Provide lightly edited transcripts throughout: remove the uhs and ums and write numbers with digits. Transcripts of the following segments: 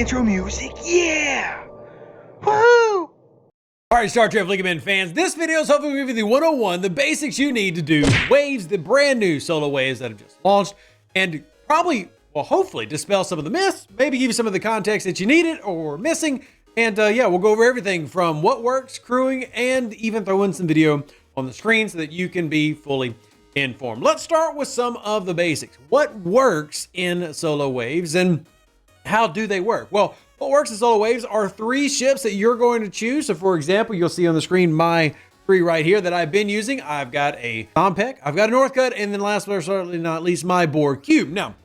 intro music. Yeah! Woohoo! All right, Star Trek League of Men fans, this video is hopefully going to give you the 101, the basics you need to do waves, the brand new solo waves that have just launched, and probably, well, hopefully dispel some of the myths, maybe give you some of the context that you needed or were missing. And yeah, we'll go over everything from what works, crewing, and even throw in some video on the screen so that you can be fully informed. Let's start with some of the basics. What works in solo waves and how do they work? Well, what works in solo waves are 3 ships that you're going to choose. So for example, you'll see on the screen my 3 right here that I've been using. I've got a Compec, I've got a Northcut, and then last but certainly not least, my Borg Cube. Now,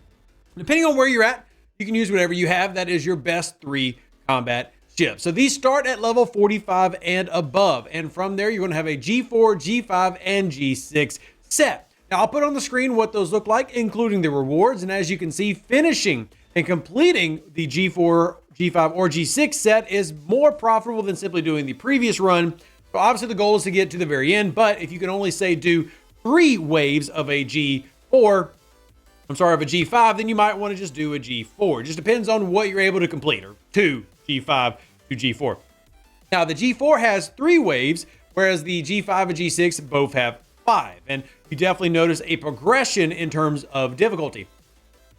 depending on where you're at, you can use whatever you have. That is your best 3 combat ships. So these start at level 45 and above. And from there, you're going to have a G4, G5, and G6 set. Now, I'll put on the screen what those look like, including the rewards. And as you can see, finishing and completing the G4, G5, or G6 set is more profitable than simply doing the previous run. So obviously the goal is to get to the very end, but if you can only say do 3 waves of a G4, of a G5, then you might want to just do a G4. It just depends on what you're able to complete, or 2 G5 to G4. Now the G4 has 3 waves, whereas the G5 and G6 both have 5. And you definitely notice a progression in terms of difficulty.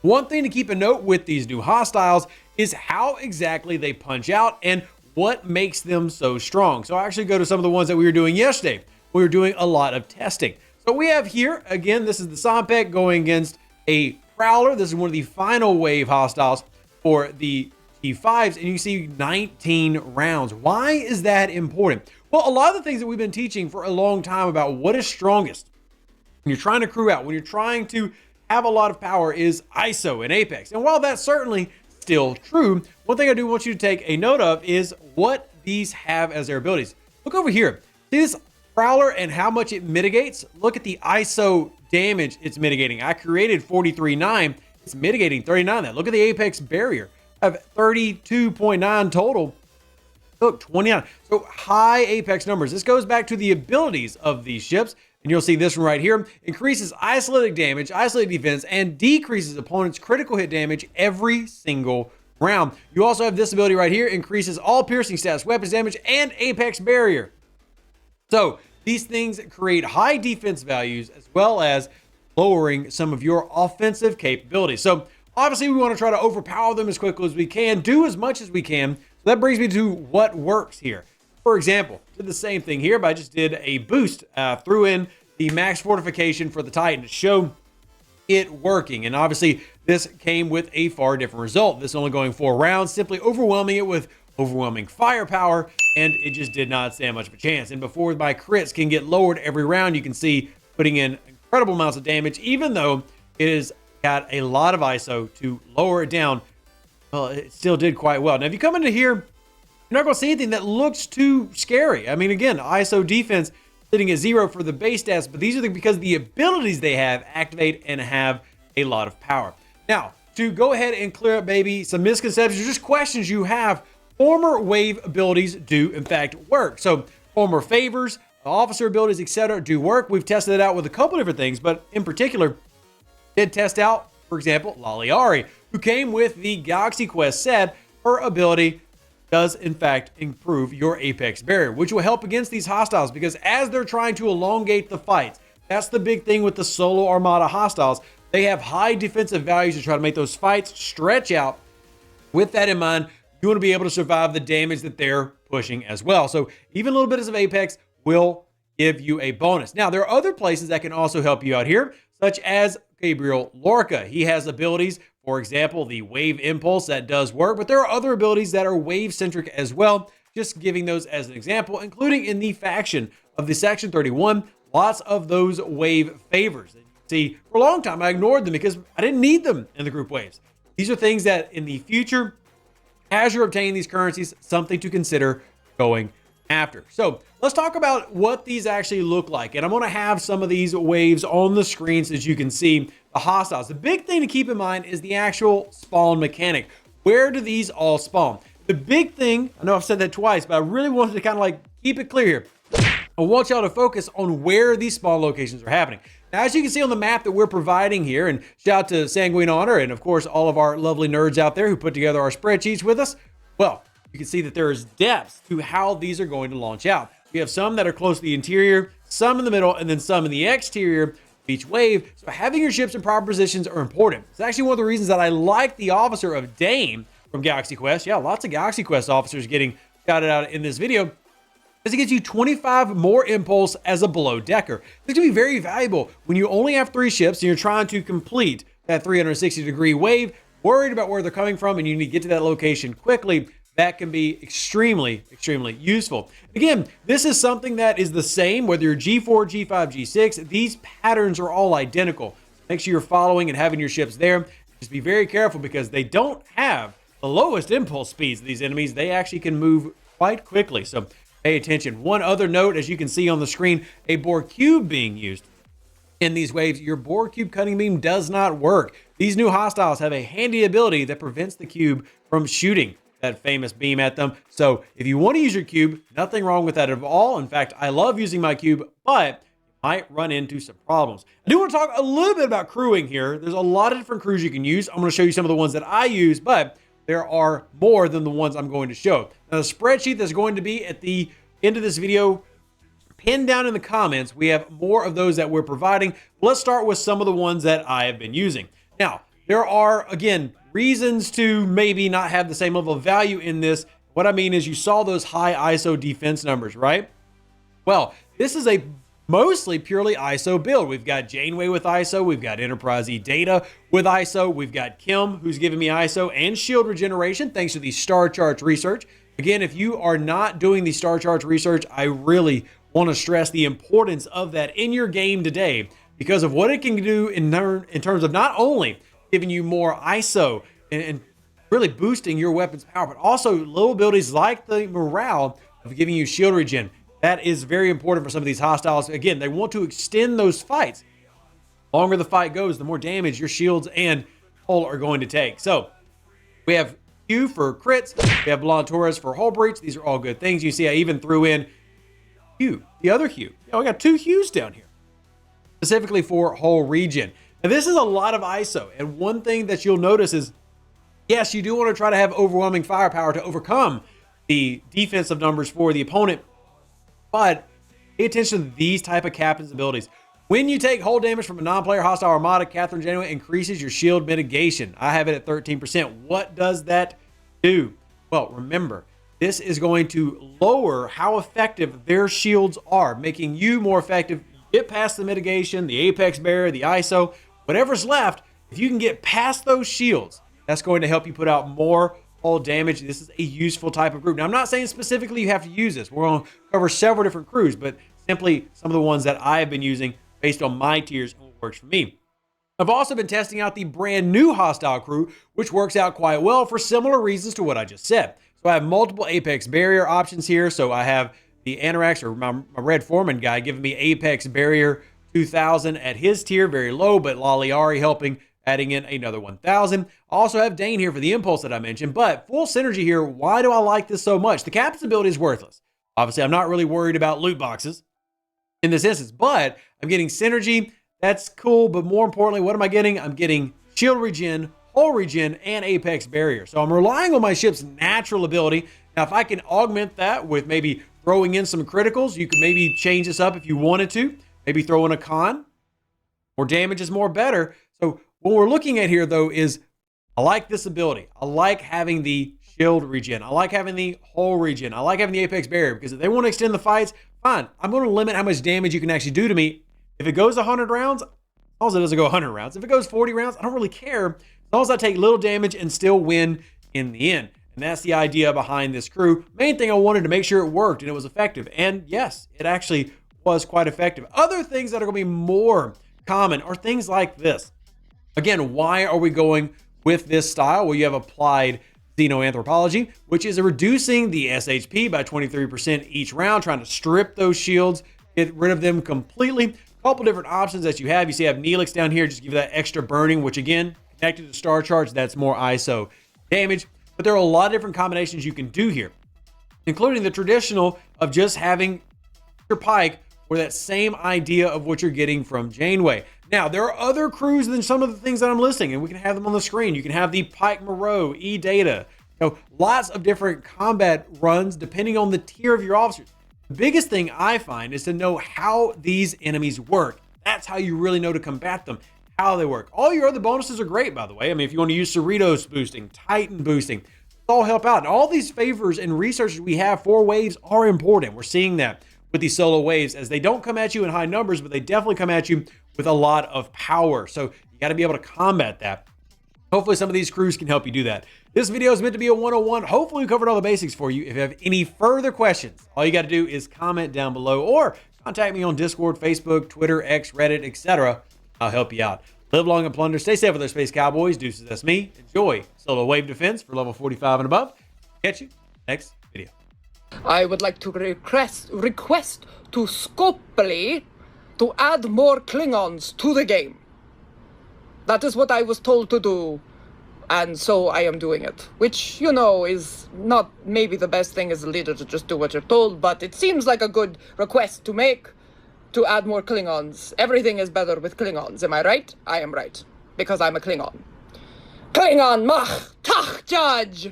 One thing to keep a note with these new hostiles is how exactly they punch out and what makes them so strong. So I actually go to some of the ones that we were doing yesterday. We were doing a lot of testing. So we have here, again, this is the Sompek going against a Prowler. This is one of the final wave hostiles for the T5s, and you see 19 rounds. Why is that important? Well, a lot of the things that we've been teaching for a long time about what is strongest when you're trying to crew out, when you're trying to have a lot of power, is ISO and Apex. And while that's certainly still true, one thing I do want you to take a note of is what these have as their abilities. Look over here. See this Prowler and how much it mitigates? Look at the ISO damage it's mitigating. I created 43.9. It's mitigating 39. That. Look at the Apex barrier. I have 32.9 total. Look, 29. So high Apex numbers. This goes back to the abilities of these ships. And you'll see this one right here. Increases isolated damage, isolated defense, and decreases opponent's critical hit damage every single round. You also have this ability right here. Increases all piercing stats, weapons damage, and Apex barrier. So these things create high defense values as well as lowering some of your offensive capabilities. So obviously we want to try to overpower them as quickly as we can, do as much as we can. So that brings me to what works here. For example, did the same thing here, but I just did a boost, threw in the max fortification for the Titan to show it working. And obviously this came with a far different result. This only going 4 rounds, simply overwhelming it with overwhelming firepower, and it just did not stand much of a chance. And before my crits can get lowered every round, you can see putting in incredible amounts of damage, even though it has got a lot of ISO to lower it down. Well, it still did quite well. Now, if you come into here, you're not going to see anything that looks too scary. I mean, again, ISO defense sitting at 0 for the base stats, but these are because the abilities they have activate and have a lot of power. Now, to go ahead and clear up maybe some misconceptions or just questions you have, former wave abilities do in fact work. So former favors, officer abilities, etc. do work. We've tested it out with a couple different things, but in particular, did test out, for example, Laliari, who came with the Galaxy Quest set. Her ability does in fact improve your Apex barrier, which will help against these hostiles because as they're trying to elongate the fights, that's the big thing with the solo Armada hostiles. They have high defensive values to try to make those fights stretch out. With that in mind, you want to be able to survive the damage that they're pushing as well. So even a little bit of Apex will give you a bonus. Now, there are other places that can also help you out here, such as Gabriel Lorca. He has abilities, for example, the Wave Impulse that does work, but there are other abilities that are wave-centric as well. Just giving those as an example, including in the faction of the Section 31, lots of those wave favors. And you can see, for a long time, I ignored them because I didn't need them in the group waves. These are things that in the future, as you're obtaining these currencies, something to consider going after. So let's talk about what these actually look like. And I'm going to have some of these waves on the screen so that you can see the hostiles. The big thing to keep in mind is the actual spawn mechanic. Where do these all spawn? The big thing, I know I've said that twice, but I really wanted to kind of like keep it clear here. I want y'all to focus on where these spawn locations are happening. Now, as you can see on the map that we're providing here, and shout out to Sanguine Honor and of course all of our lovely nerds out there who put together our spreadsheets with us. Well, you can see that there is depth to how these are going to launch out. We have some that are close to the interior, some in the middle, and then some in the exterior of each wave. So having your ships in proper positions are important. It's actually one of the reasons that I like the officer of Dame from Galaxy Quest. Yeah, lots of Galaxy Quest officers getting shouted out in this video. Because it gives you 25 more impulse as a below decker. This can be very valuable when you only have 3 ships and you're trying to complete that 360-degree wave, worried about where they're coming from, and you need to get to that location quickly. That can be extremely, extremely useful. Again, this is something that is the same whether you're G4, G5, G6. These patterns are all identical. Make sure you're following and having your ships there. Just be very careful because they don't have the lowest impulse speeds of these enemies. They actually can move quite quickly. So pay attention. One other note, as you can see on the screen, a bore cube being used in these waves. Your bore cube cutting beam does not work. These new hostiles have a handy ability that prevents the cube from shooting that famous beam at them. So if you want to use your cube, nothing wrong with that at all. In fact, I love using my cube, but you might run into some problems. I do want to talk a little bit about crewing here. There's a lot of different crews you can use. I'm going to show you some of the ones that I use, but there are more than the ones I'm going to show. Now, the spreadsheet that's going to be at the end of this video, pinned down in the comments, we have more of those that we're providing. Let's start with some of the ones that I have been using. Now, there are, again, reasons to maybe not have the same level of value in this. What I mean is you saw those high ISO defense numbers, right? Well, this is a mostly purely ISO build. We've got Janeway with ISO. We've got Enterprise E Data with ISO. We've got Kim, who's giving me ISO and shield regeneration thanks to the star charts research. Again, if you are not doing the star charts research, I really want to stress the importance of that in your game today because of what it can do in terms of not only giving you more ISO and really boosting your weapon's power, but also low abilities like the morale of giving you shield regen. That is very important for some of these hostiles. Again, they want to extend those fights. The longer the fight goes, the more damage your shields and hull are going to take. So we have Q for crits. We have Blanc Torres for hull breach. These are all good things. You see, I even threw in Q, the other Q. Yeah, we got 2 Qs down here, specifically for hull regen. Now, this is a lot of ISO. And one thing that you'll notice is, yes, you do want to try to have overwhelming firepower to overcome the defensive numbers for the opponent, but pay attention to these type of captain's abilities. When you take hull damage from a non-player hostile armada, Catherine Janeway increases your shield mitigation. I have it at 13%. What does that do? Well, remember, this is going to lower how effective their shields are, making you more effective. Get past the mitigation, the apex barrier, the ISO, whatever's left. If you can get past those shields, that's going to help you put out more hull damage. This is a useful type of group. Now, I'm not saying specifically you have to use this. We're going to cover several different crews, but simply some of the ones that I have been using based on my tiers and what works for me. I've also been testing out the brand new hostile crew, which works out quite well for similar reasons to what I just said. So I have multiple apex barrier options here. So I have the Anorax, or my Red Foreman guy, giving me apex barrier 2000 at his tier, very low, but Laliari helping, adding in another 1000. I also have Dane here for the impulse that I mentioned, but full synergy here. Why do I like this so much? The captain's ability is worthless. Obviously, I'm not really worried about loot boxes in this instance, but I'm getting synergy. That's cool, but more importantly, what am I getting? I'm getting shield regen, hull regen, and apex barrier. So I'm relying on my ship's natural ability. Now, if I can augment that with maybe throwing in some criticals, you could maybe change this up if you wanted to. Maybe throw in a con. More damage is more better. So what we're looking at here, though, is I like this ability. I like having the shield regen. I like having the hull regen. I like having the apex barrier, because if they want to extend the fights, fine. I'm going to limit how much damage you can actually do to me. If it goes 100 rounds, as long as it doesn't go 100 rounds. If it goes 40 rounds, I don't really care. As long as I take little damage and still win in the end. And that's the idea behind this crew. Main thing, I wanted to make sure it worked and it was effective. And yes, it actually was quite effective. Other things that are going to be more common are things like this. Again, why are we going with this style? Well, you have applied xenoanthropology, which is reducing the SHP by 23% each round, trying to strip those shields, get rid of them completely. Couple different options that you have. You see I have Neelix down here, just give you that extra burning, which again, connected to star charge, that's more ISO damage. But there are a lot of different combinations you can do here, including the traditional of just having your Pike or that same idea of what you're getting from Janeway. Now, there are other crews than some of the things that I'm listing, and we can have them on the screen. You can have the Pike Moreau, E-Data, lots of different combat runs depending on the tier of your officers. The biggest thing I find is to know how these enemies work. That's how you really know to combat them, how they work. All your other bonuses are great, by the way. I mean, if you want to use Cerritos boosting, Titan boosting, all help out. And all these favors and researches we have for waves are important. We're seeing that with these solo waves, as they don't come at you in high numbers, but they definitely come at you with a lot of power. So you got to be able to combat that. Hopefully some of these crews can help you do that. This video is meant to be a 101. Hopefully we covered all the basics for you. If you have any further questions, all you got to do is comment down below or contact me on Discord, Facebook, Twitter, X, Reddit, etc. I'll help you out. Live long and plunder. Stay safe with our Space Cowboys. Deuces, that's me. Enjoy solo wave defense for level 45 and above. Catch you next video. I would like to request to Scopely to add more Klingons to the game. That is what I was told to do, and so I am doing it. Which, you know, is not maybe the best thing as a leader to just do what you're told, but it seems like a good request to make, to add more Klingons. Everything is better with Klingons, am I right? I am right, because I'm a Klingon. Klingon mach tach judge!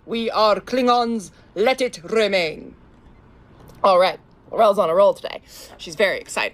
We are Klingons, let it remain. All right, Laurel's on a roll today. She's very excited.